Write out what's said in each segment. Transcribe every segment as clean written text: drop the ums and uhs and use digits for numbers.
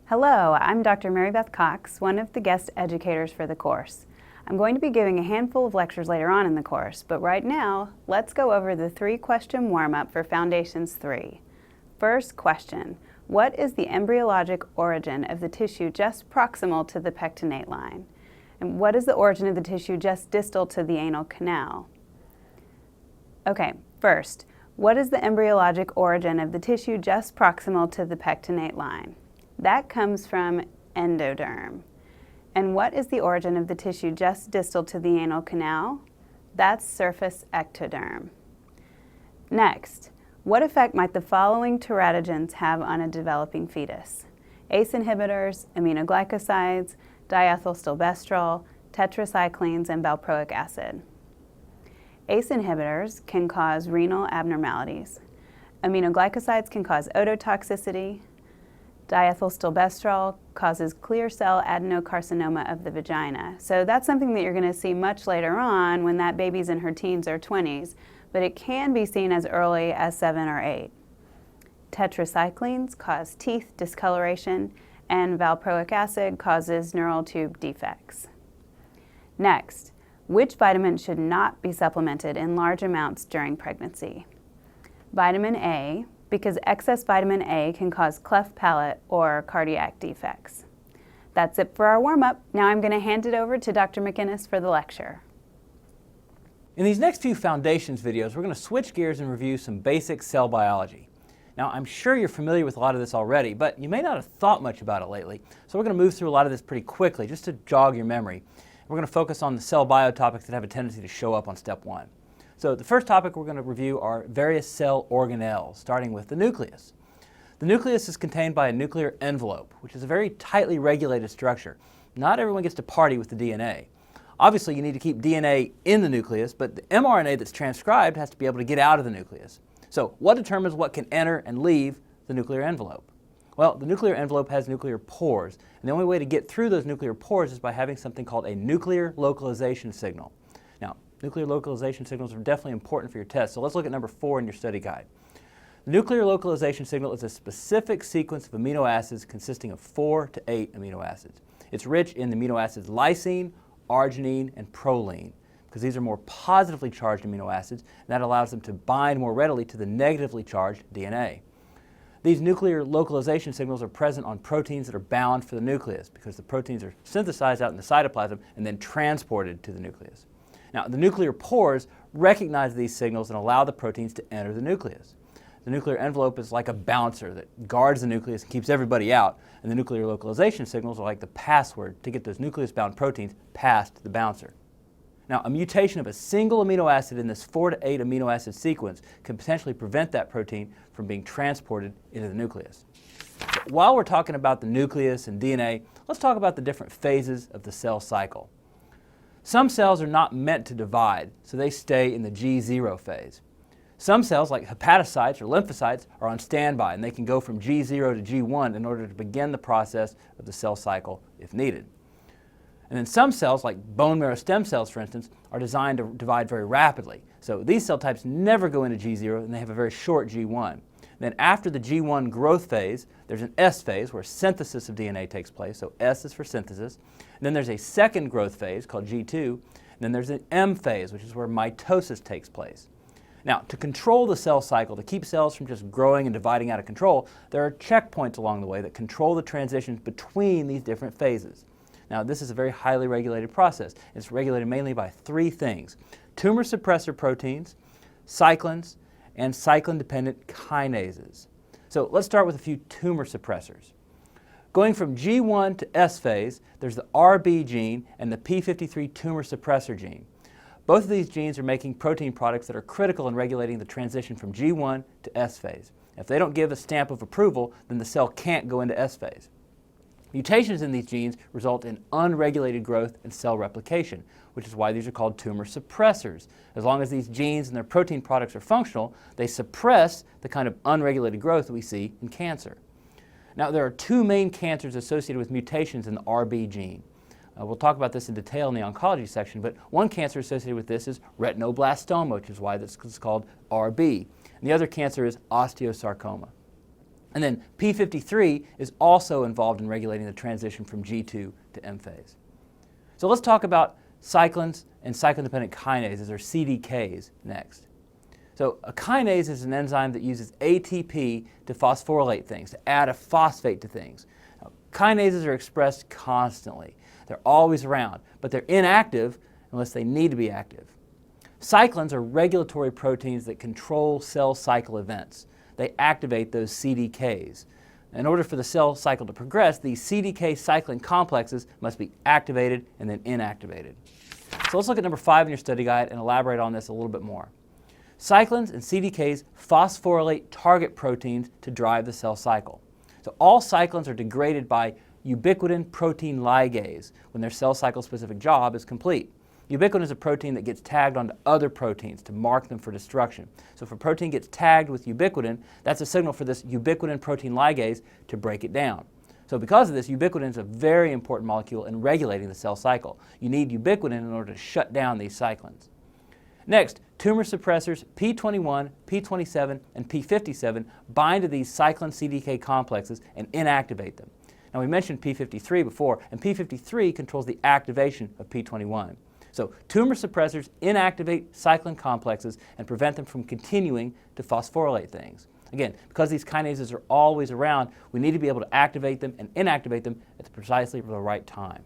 Hello, I'm Dr. Mary Beth Cox, one of the guest educators for the course. I'm going to be giving a handful of lectures later on in the course, but right now, let's go over the 3-question warm-up for Foundations 3. First question, what is the embryologic origin of the tissue just proximal to the pectinate line? And what is the origin of the tissue just distal to the anal canal? Okay, first, what is the embryologic origin of the tissue just proximal to the pectinate line? That comes from endoderm. And what is the origin of the tissue just distal to the anal canal? That's surface ectoderm. Next, what effect might the following teratogens have on a developing fetus? ACE inhibitors, aminoglycosides, diethylstilbestrol, tetracyclines, and valproic acid. ACE inhibitors can cause renal abnormalities. Aminoglycosides can cause ototoxicity. Diethylstilbestrol causes clear cell adenocarcinoma of the vagina. So that's something that you're going to see much later on when that baby's in her teens or 20s, but it can be seen as early as 7 or 8. Tetracyclines cause teeth discoloration, and valproic acid causes neural tube defects. Next, which vitamin should not be supplemented in large amounts during pregnancy? Vitamin A, because excess vitamin A can cause cleft palate or cardiac defects. That's it for our warm-up. Now I'm going to hand it over to Dr. McInnes for the lecture. In these next few Foundations videos, we're going to switch gears and review some basic cell biology. Now, I'm sure you're familiar with a lot of this already, but you may not have thought much about it lately, so we're going to move through a lot of this pretty quickly just to jog your memory. We're going to focus on the cell bio topics that have a tendency to show up on step 1. So the first topic we're going to review are various cell organelles, starting with the nucleus. The nucleus is contained by a nuclear envelope, which is a very tightly regulated structure. Not everyone gets to party with the DNA. Obviously, you need to keep DNA in the nucleus, but the mRNA that's transcribed has to be able to get out of the nucleus. So what determines what can enter and leave the nuclear envelope? Well, the nuclear envelope has nuclear pores, and the only way to get through those nuclear pores is by having something called a nuclear localization signal. Now, nuclear localization signals are definitely important for your test, so let's look at number 4 in your study guide. The nuclear localization signal is a specific sequence of amino acids consisting of 4 to 8 amino acids. It's rich in the amino acids lysine, arginine, and proline, because these are more positively charged amino acids, and that allows them to bind more readily to the negatively charged DNA. These nuclear localization signals are present on proteins that are bound for the nucleus, because the proteins are synthesized out in the cytoplasm and then transported to the nucleus. Now, the nuclear pores recognize these signals and allow the proteins to enter the nucleus. The nuclear envelope is like a bouncer that guards the nucleus and keeps everybody out, and the nuclear localization signals are like the password to get those nucleus-bound proteins past the bouncer. Now, a mutation of a single amino acid in this 4 to 8 amino acid sequence can potentially prevent that protein from being transported into the nucleus. So while we're talking about the nucleus and DNA, let's talk about the different phases of the cell cycle. Some cells are not meant to divide, so they stay in the G0 phase. Some cells, like hepatocytes or lymphocytes, are on standby, and they can go from G0 to G1 in order to begin the process of the cell cycle if needed. And then some cells, like bone marrow stem cells, for instance, are designed to divide very rapidly. So these cell types never go into G0, and they have a very short G1. Then after the G1 growth phase, there's an S phase where synthesis of DNA takes place, so S is for synthesis. And then there's a second growth phase called G2, and then there's an M phase, which is where mitosis takes place. Now, to control the cell cycle, to keep cells from just growing and dividing out of control, there are checkpoints along the way that control the transitions between these different phases. Now, this is a very highly regulated process. It's regulated mainly by 3 things: tumor suppressor proteins, cyclins, and cyclin-dependent kinases. So let's start with a few tumor suppressors. Going from G1 to S phase, there's the RB gene and the P53 tumor suppressor gene. Both of these genes are making protein products that are critical in regulating the transition from G1 to S phase. If they don't give a stamp of approval, then the cell can't go into S phase. Mutations in these genes result in unregulated growth and cell replication, which is why these are called tumor suppressors. As long as these genes and their protein products are functional, they suppress the kind of unregulated growth that we see in cancer. Now, there are 2 main cancers associated with mutations in the RB gene. We'll talk about this in detail in the oncology section, but one cancer associated with this is retinoblastoma, which is why this is called RB. And the other cancer is osteosarcoma. And then p53 is also involved in regulating the transition from G2 to M phase. So let's talk about cyclins and cyclin-dependent kinases, or CDKs, next. So a kinase is an enzyme that uses ATP to phosphorylate things, to add a phosphate to things. Now, kinases are expressed constantly. They're always around, but they're inactive unless they need to be active. Cyclins are regulatory proteins that control cell cycle events. They activate those CDKs. In order for the cell cycle to progress, these CDK cyclin complexes must be activated and then inactivated. So let's look at number 5 in your study guide and elaborate on this a little bit more. Cyclins and CDKs phosphorylate target proteins to drive the cell cycle. So all cyclins are degraded by ubiquitin protein ligase when their cell cycle specific job is complete. Ubiquitin is a protein that gets tagged onto other proteins to mark them for destruction. So if a protein gets tagged with ubiquitin, that's a signal for this ubiquitin protein ligase to break it down. So because of this, ubiquitin is a very important molecule in regulating the cell cycle. You need ubiquitin in order to shut down these cyclins. Next, tumor suppressors p21, p27, and p57 bind to these cyclin CDK complexes and inactivate them. Now we mentioned p53 before, and p53 controls the activation of p21. So tumor suppressors inactivate cyclin complexes and prevent them from continuing to phosphorylate things. Again, because these kinases are always around, we need to be able to activate them and inactivate them at precisely the right time.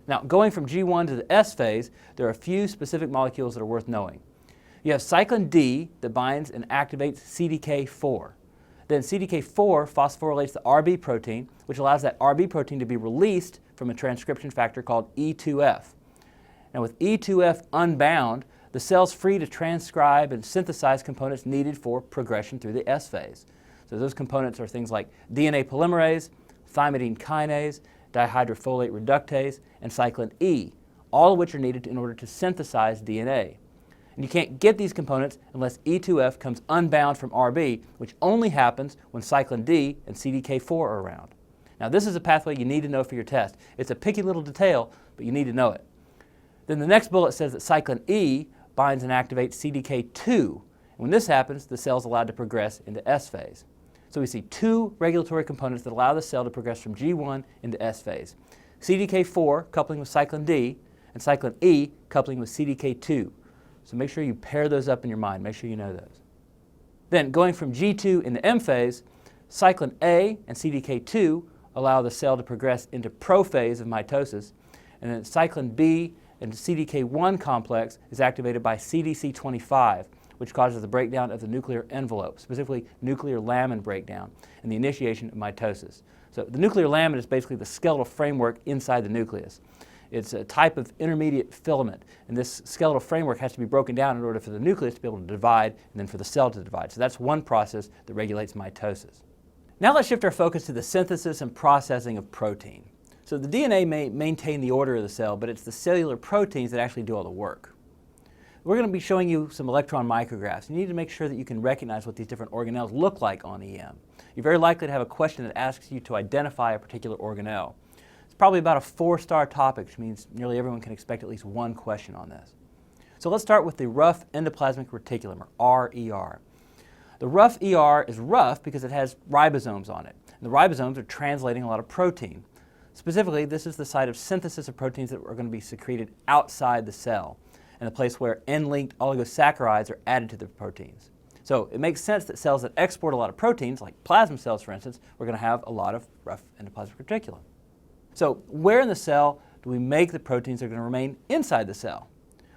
Now, going from G1 to the S phase, there are a few specific molecules that are worth knowing. You have cyclin D that binds and activates CDK4. Then CDK4 phosphorylates the RB protein, which allows that RB protein to be released from a transcription factor called E2F. Now, with E2F unbound, the cell's free to transcribe and synthesize components needed for progression through the S phase. So those components are things like DNA polymerase, thymidine kinase, dihydrofolate reductase, and cyclin E, all of which are needed in order to synthesize DNA. And you can't get these components unless E2F comes unbound from RB, which only happens when cyclin D and CDK4 are around. Now this is a pathway you need to know for your test. It's a picky little detail, but you need to know it. Then the next bullet says that cyclin E binds and activates CDK2. And when this happens, the cell is allowed to progress into S phase. So we see two regulatory components that allow the cell to progress from G1 into S phase. CDK4 coupling with cyclin D, and cyclin E coupling with CDK2. So make sure you pair those up in your mind. Make sure you know those. Then going from G2 into M phase, cyclin A and CDK2 allow the cell to progress into prophase of mitosis, and then cyclin B and CDK1 complex is activated by CDC25, which causes the breakdown of the nuclear envelope, specifically nuclear lamin breakdown, and the initiation of mitosis. So the nuclear lamin is basically the skeletal framework inside the nucleus. It's a type of intermediate filament, and this skeletal framework has to be broken down in order for the nucleus to be able to divide and then for the cell to divide. So that's one process that regulates mitosis. Now let's shift our focus to the synthesis and processing of protein. So the DNA may maintain the order of the cell, but it's the cellular proteins that actually do all the work. We're going to be showing you some electron micrographs. You need to make sure that you can recognize what these different organelles look like on EM. You're very likely to have a question that asks you to identify a particular organelle. It's probably about a 4-star topic, which means nearly everyone can expect at least one question on this. So let's start with the rough endoplasmic reticulum, or RER. The rough ER is rough because it has ribosomes on it. And the ribosomes are translating a lot of protein. Specifically, this is the site of synthesis of proteins that are going to be secreted outside the cell, and the place where N-linked oligosaccharides are added to the proteins. So it makes sense that cells that export a lot of proteins, like plasma cells for instance, are going to have a lot of rough endoplasmic reticulum. So where in the cell do we make the proteins that are going to remain inside the cell?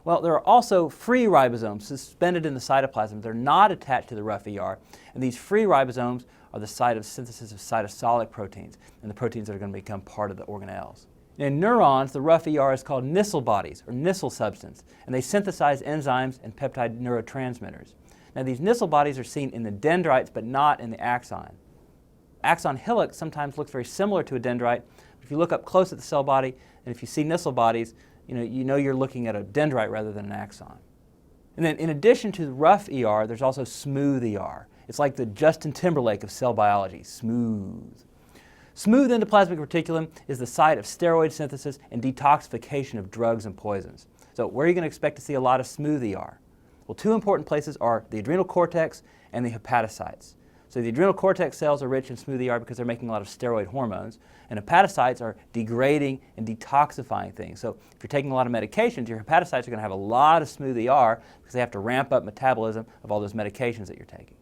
Well, there are also free ribosomes suspended in the cytoplasm. They're not attached to the rough ER, and these free ribosomes are the site of synthesis of cytosolic proteins, and the proteins that are going to become part of the organelles. In neurons, the rough ER is called Nissl bodies, or Nissl substance, and they synthesize enzymes and peptide neurotransmitters. Now these Nissl bodies are seen in the dendrites, but not in the axon. Axon hillock sometimes looks very similar to a dendrite. If you look up close at the cell body, and if you see Nissl bodies, you know you're looking at a dendrite rather than an axon. And then in addition to the rough ER, there's also smooth ER. It's like the Justin Timberlake of cell biology, smooth. Smooth endoplasmic reticulum is the site of steroid synthesis and detoxification of drugs and poisons. So where are you going to expect to see a lot of smooth ER? Well, two important places are the adrenal cortex and the hepatocytes. So the adrenal cortex cells are rich in smooth ER because they're making a lot of steroid hormones, and hepatocytes are degrading and detoxifying things. So if you're taking a lot of medications, your hepatocytes are going to have a lot of smooth ER because they have to ramp up metabolism of all those medications that you're taking.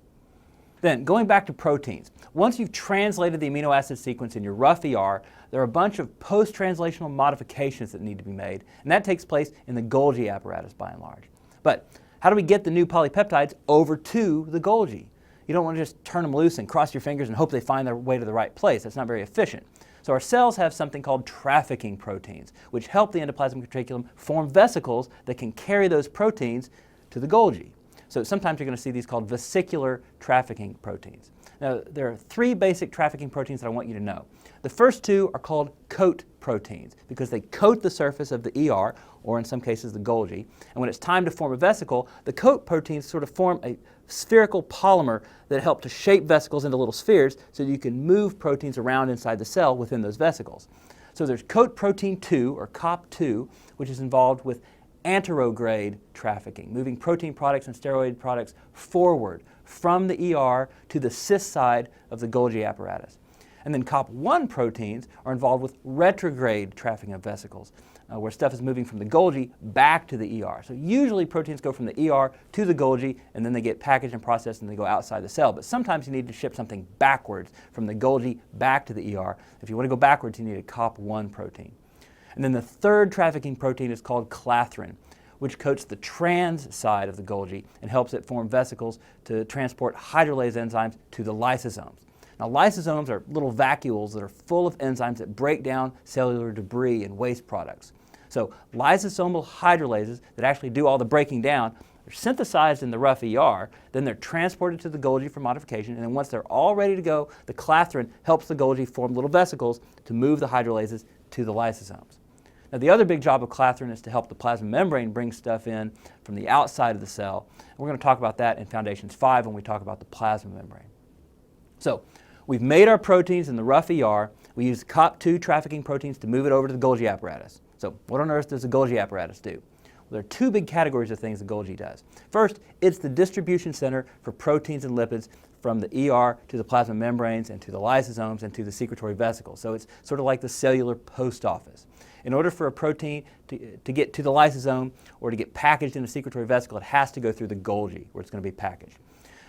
Then, going back to proteins, once you've translated the amino acid sequence in your rough ER, there are a bunch of post-translational modifications that need to be made, and that takes place in the Golgi apparatus by and large. But how do we get the new polypeptides over to the Golgi? You don't want to just turn them loose and cross your fingers and hope they find their way to the right place. That's not very efficient. So our cells have something called trafficking proteins, which help the endoplasmic reticulum form vesicles that can carry those proteins to the Golgi. So sometimes you're going to see these called vesicular trafficking proteins. Now, there are three basic trafficking proteins that I want you to know. The first two are called coat proteins because they coat the surface of the ER, or in some cases the Golgi, and when it's time to form a vesicle, the coat proteins sort of form a spherical polymer that help to shape vesicles into little spheres so that you can move proteins around inside the cell within those vesicles. So there's coat protein 2, or COP2, which is involved with anterograde trafficking, moving protein products and steroid products forward from the ER to the cis side of the Golgi apparatus. And then COP1 proteins are involved with retrograde trafficking of vesicles, where stuff is moving from the Golgi back to the ER. So usually proteins go from the ER to the Golgi, and then they get packaged and processed and they go outside the cell. But sometimes you need to ship something backwards from the Golgi back to the ER. If you want to go backwards, you need a COP1 protein. And then the third trafficking protein is called clathrin, which coats the trans side of the Golgi and helps it form vesicles to transport hydrolase enzymes to the lysosomes. Now, lysosomes are little vacuoles that are full of enzymes that break down cellular debris and waste products. So lysosomal hydrolases that actually do all the breaking down are synthesized in the rough ER, then they're transported to the Golgi for modification, and then once they're all ready to go, the clathrin helps the Golgi form little vesicles to move the hydrolases to the lysosomes. Now, the other big job of clathrin is to help the plasma membrane bring stuff in from the outside of the cell. And we're going to talk about that in Foundations 5 when we talk about the plasma membrane. So, we've made our proteins in the rough ER. We use COP2 trafficking proteins to move it over to the Golgi apparatus. So, what on earth does the Golgi apparatus do? Well, there are two big categories of things the Golgi does. First, it's the distribution center for proteins and lipids from the ER to the plasma membranes and to the lysosomes and to the secretory vesicles. So it's sort of like the cellular post office. In order for a protein to get to the lysosome or to get packaged in a secretory vesicle, it has to go through the Golgi, where it's going to be packaged.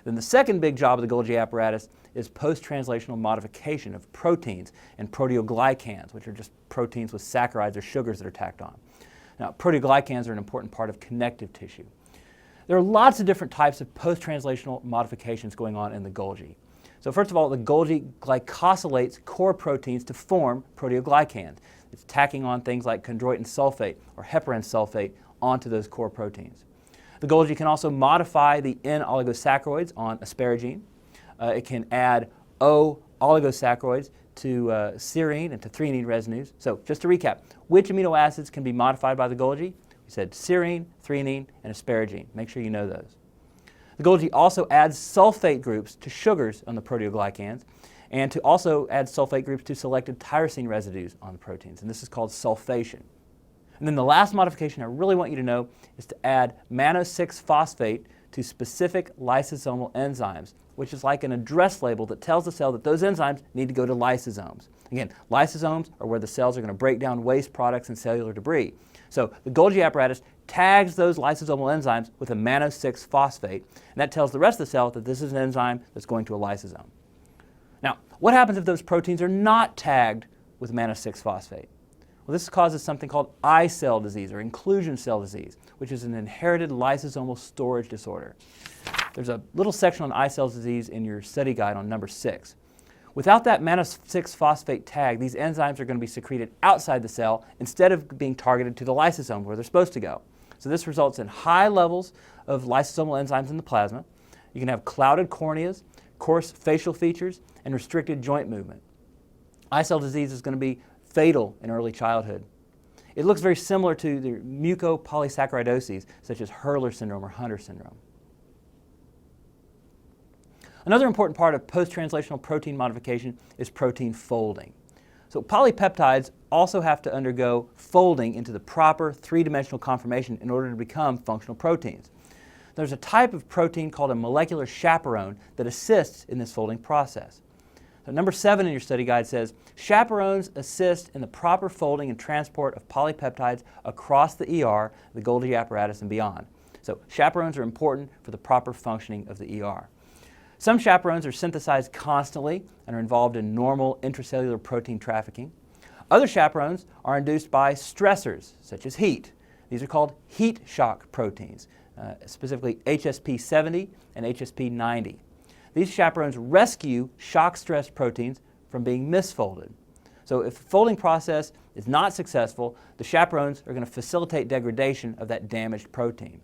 Then the second big job of the Golgi apparatus is post-translational modification of proteins and proteoglycans, which are just proteins with saccharides or sugars that are tacked on. Now, proteoglycans are an important part of connective tissue. There are lots of different types of post-translational modifications going on in the Golgi. So first of all, the Golgi glycosylates core proteins to form proteoglycans. It's tacking on things like chondroitin sulfate or heparin sulfate onto those core proteins. The Golgi can also modify the N-oligosaccharides on asparagine. It can add O-oligosaccharides to serine and to threonine residues. So just to recap, which amino acids can be modified by the Golgi? We said serine, threonine, and asparagine. Make sure you know those. The Golgi also adds sulfate groups to sugars on the proteoglycans, and to also add sulfate groups to selected tyrosine residues on the proteins, and this is called sulfation. And then the last modification I really want you to know is to add mannose-6-phosphate to specific lysosomal enzymes, which is like an address label that tells the cell that those enzymes need to go to lysosomes. Again, lysosomes are where the cells are going to break down waste products and cellular debris. So the Golgi apparatus tags those lysosomal enzymes with a mannose-6-phosphate, and that tells the rest of the cell that this is an enzyme that's going to a lysosome. Now, what happens if those proteins are not tagged with mannose-6-phosphate? Well, this causes something called I cell disease or inclusion cell disease, which is an inherited lysosomal storage disorder. There's a little section on I cell disease in your study guide on number 6. Without that mannose-6-phosphate tag, these enzymes are going to be secreted outside the cell instead of being targeted to the lysosome where they're supposed to go. So this results in high levels of lysosomal enzymes in the plasma. You can have clouded corneas, coarse facial features, and restricted joint movement. I cell disease is going to be fatal in early childhood. It looks very similar to the mucopolysaccharidoses, such as Hurler syndrome or Hunter syndrome. Another important part of post-translational protein modification is protein folding. So polypeptides also have to undergo folding into the proper three-dimensional conformation in order to become functional proteins. There's a type of protein called a molecular chaperone that assists in this folding process. So number 7 in your study guide says, chaperones assist in the proper folding and transport of polypeptides across the ER, the Golgi apparatus, and beyond. So chaperones are important for the proper functioning of the ER. Some chaperones are synthesized constantly and are involved in normal intracellular protein trafficking. Other chaperones are induced by stressors, such as heat. These are called heat shock proteins, specifically HSP70 and HSP90. These chaperones rescue shock-stressed proteins from being misfolded. So if the folding process is not successful, the chaperones are going to facilitate degradation of that damaged protein.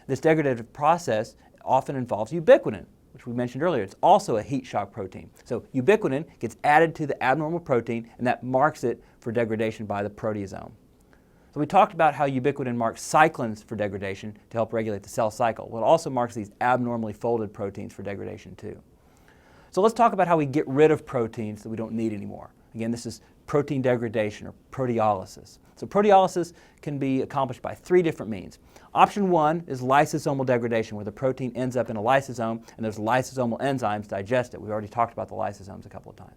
This degradative process often involves ubiquitin, which we mentioned earlier. It's also a heat shock protein. So ubiquitin gets added to the abnormal protein, and that marks it for degradation by the proteasome. So we talked about how ubiquitin marks cyclins for degradation to help regulate the cell cycle. Well, it also marks these abnormally folded proteins for degradation too. So let's talk about how we get rid of proteins that we don't need anymore. Again, this is protein degradation or proteolysis. So proteolysis can be accomplished by 3 different means. Option 1 is lysosomal degradation, where the protein ends up in a lysosome and those lysosomal enzymes digest it. We've already talked about the lysosomes a couple of times.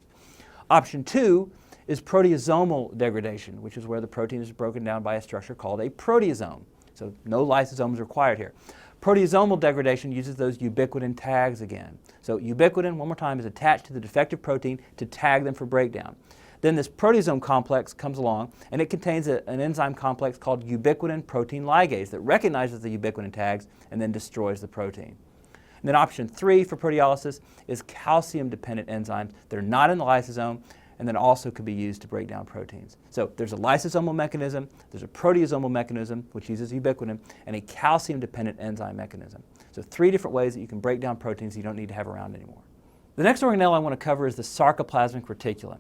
Option 2 is proteasomal degradation, which is where the protein is broken down by a structure called a proteasome. So no lysosomes required here. Proteasomal degradation uses those ubiquitin tags again. So ubiquitin, one more time, is attached to the defective protein to tag them for breakdown. Then this proteasome complex comes along, and it contains an enzyme complex called ubiquitin protein ligase that recognizes the ubiquitin tags and then destroys the protein. And then option 3 for proteolysis is calcium-dependent enzymes that are not in the lysosome and then also could be used to break down proteins. So there's a lysosomal mechanism, there's a proteasomal mechanism, which uses ubiquitin, and a calcium-dependent enzyme mechanism. So 3 different ways that you can break down proteins you don't need to have around anymore. The next organelle I want to cover is the sarcoplasmic reticulum.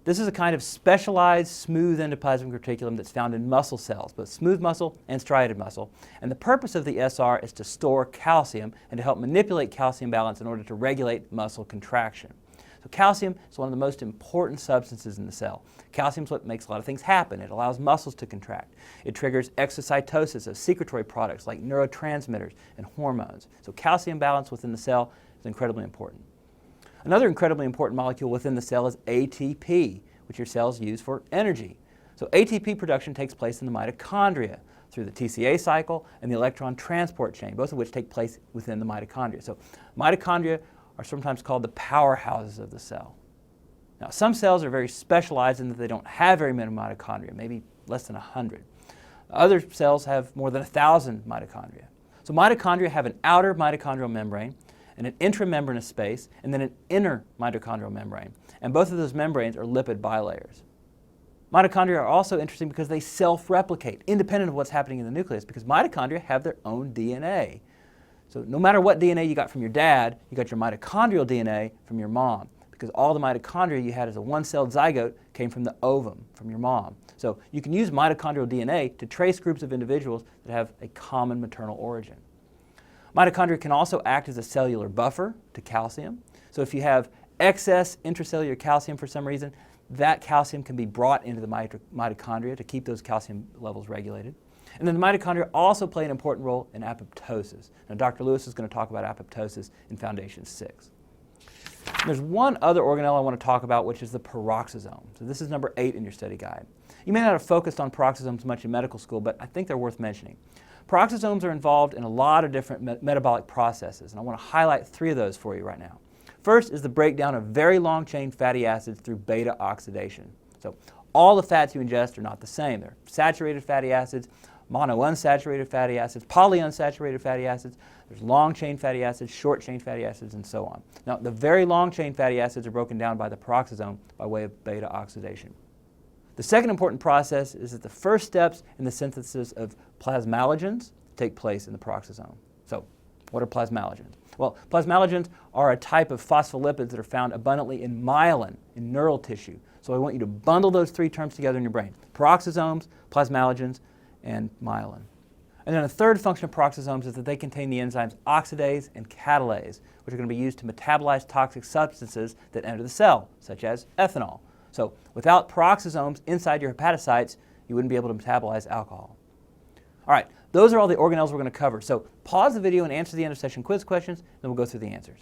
This is a kind of specialized smooth endoplasmic reticulum that's found in muscle cells, both smooth muscle and striated muscle. And the purpose of the SR is to store calcium and to help manipulate calcium balance in order to regulate muscle contraction. So calcium is one of the most important substances in the cell. Calcium is what makes a lot of things happen. It allows muscles to contract. It triggers exocytosis of secretory products like neurotransmitters and hormones. So calcium balance within the cell is incredibly important. Another incredibly important molecule within the cell is ATP, which your cells use for energy. So ATP production takes place in the mitochondria through the TCA cycle and the electron transport chain, both of which take place within the mitochondria. So mitochondria are sometimes called the powerhouses of the cell. Now, some cells are very specialized in that they don't have very many mitochondria, maybe less than 100. Other cells have more than 1,000 mitochondria. So mitochondria have an outer mitochondrial membrane and an intramembranous space, and then an inner mitochondrial membrane. And both of those membranes are lipid bilayers. Mitochondria are also interesting because they self-replicate, independent of what's happening in the nucleus, because mitochondria have their own DNA. So no matter what DNA you got from your dad, you got your mitochondrial DNA from your mom, because all the mitochondria you had as a one-celled zygote came from the ovum, from your mom. So you can use mitochondrial DNA to trace groups of individuals that have a common maternal origin. Mitochondria can also act as a cellular buffer to calcium. So if you have excess intracellular calcium for some reason, that calcium can be brought into the mitochondria to keep those calcium levels regulated. And then the mitochondria also play an important role in apoptosis. Now, Dr. Lewis is going to talk about apoptosis in Foundation 6. There's one other organelle I want to talk about, which is the peroxisome. So this is number 8 in your study guide. You may not have focused on peroxisomes much in medical school, but I think they're worth mentioning. Peroxisomes are involved in a lot of different metabolic processes, and I want to highlight 3 of those for you right now. First is the breakdown of very long-chain fatty acids through beta oxidation. So all the fats you ingest are not the same. They're saturated fatty acids, monounsaturated fatty acids, polyunsaturated fatty acids. There's long-chain fatty acids, short-chain fatty acids, and so on. Now, the very long-chain fatty acids are broken down by the peroxisome by way of beta oxidation. The second important process is that the first steps in the synthesis of plasmalogens take place in the peroxisome. So, what are plasmalogens? Well, plasmalogens are a type of phospholipids that are found abundantly in myelin, in neural tissue. So I want you to bundle those 3 terms together in your brain: peroxisomes, plasmalogens, and myelin. And then a third function of peroxisomes is that they contain the enzymes oxidase and catalase, which are going to be used to metabolize toxic substances that enter the cell, such as ethanol. So without peroxisomes inside your hepatocytes, you wouldn't be able to metabolize alcohol. All right, those are all the organelles we're going to cover. So pause the video and answer the end of session quiz questions, then we'll go through the answers.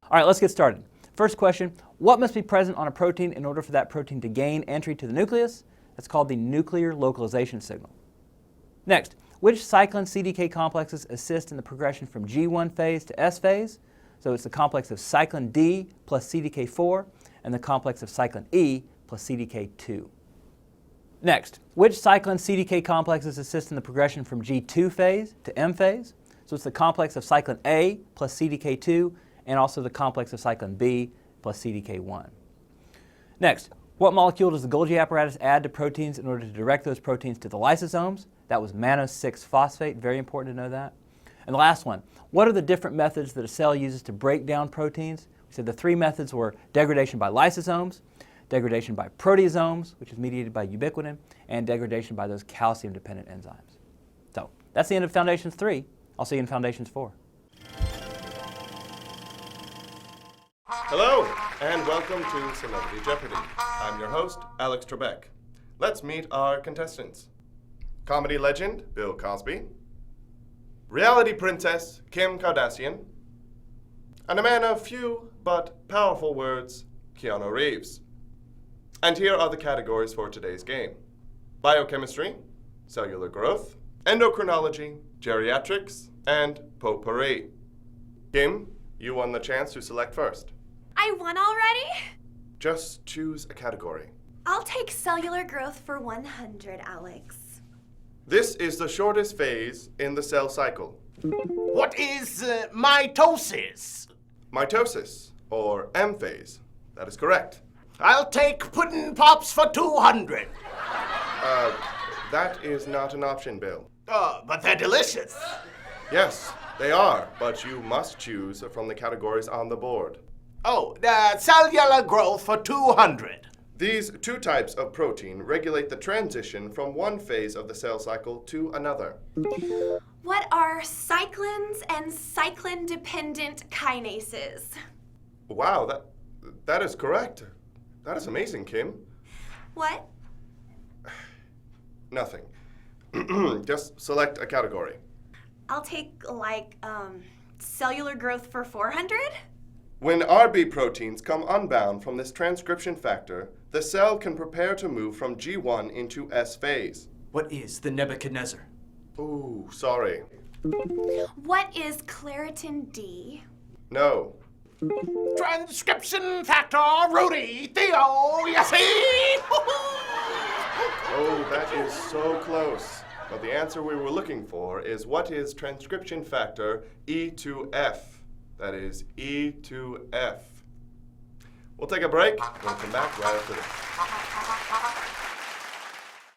All right, let's get started. First question, what must be present on a protein in order for that protein to gain entry to the nucleus? That's called the nuclear localization signal. Next, which cyclin CDK complexes assist in the progression from G1 phase to S phase? So it's the complex of cyclin D plus CDK4 and the complex of cyclin E plus CDK2. Next, which cyclin CDK complexes assist in the progression from G2 phase to M phase? So it's the complex of cyclin A plus CDK2 and also the complex of cyclin B plus CDK1. Next, what molecule does the Golgi apparatus add to proteins in order to direct those proteins to the lysosomes? That was mannose-6-phosphate, very important to know that. And the last one, what are the different methods that a cell uses to break down proteins? We said the three methods were degradation by lysosomes, degradation by proteasomes, which is mediated by ubiquitin, and degradation by those calcium-dependent enzymes. So that's the end of Foundations 3. I'll see you in Foundations 4. Hello, and welcome to Celebrity Jeopardy! I'm your host, Alex Trebek. Let's meet our contestants. Comedy legend, Bill Cosby. Reality princess, Kim Kardashian. And a man of few but powerful words, Keanu Reeves. And here are the categories for today's game. Biochemistry, cellular growth, endocrinology, geriatrics, and potpourri. Kim, you won the chance to select first. I won already? Just choose a category. I'll take cellular growth for 100, Alex. This is the shortest phase in the cell cycle. What is mitosis? Mitosis, or M phase. That is correct. I'll take puddin' pops for 200. That is not an option, Bill. But they're delicious. Yes, they are, but you must choose from the categories on the board. Cellular growth for 200. These two types of protein regulate the transition from one phase of the cell cycle to another. What are cyclins and cyclin-dependent kinases? Wow, that is correct. That is amazing, Kim. What? Nothing. Just select a category. I'll take, cellular growth for 400? When RB proteins come unbound from this transcription factor, the cell can prepare to move from G1 into S phase. What is the Nebuchadnezzar? Ooh, sorry. What is claritin D? No. Transcription factor, Rudy, Theo, you see? Oh, that is so close. But the answer we were looking for is what is transcription factor E to F? That is E to F. We'll take a break. We'll come back right after this.